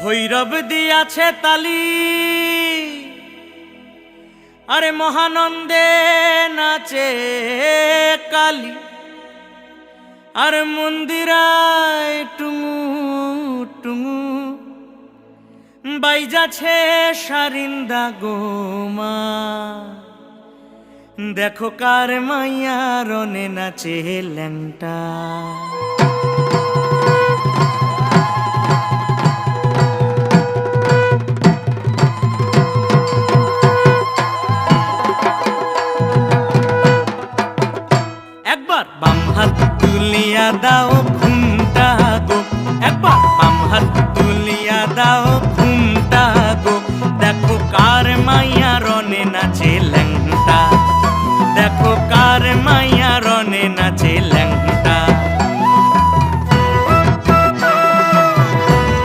ভৈরব দিয়াছে তালি, আরে মহানন্দে নাচে কালী, আর মন্দিরায় টুঙু টুঙু বাইজাছে সারিন্দা গোমা। দেখো কার মাইয়া রনে নাচে ল্যাংটা।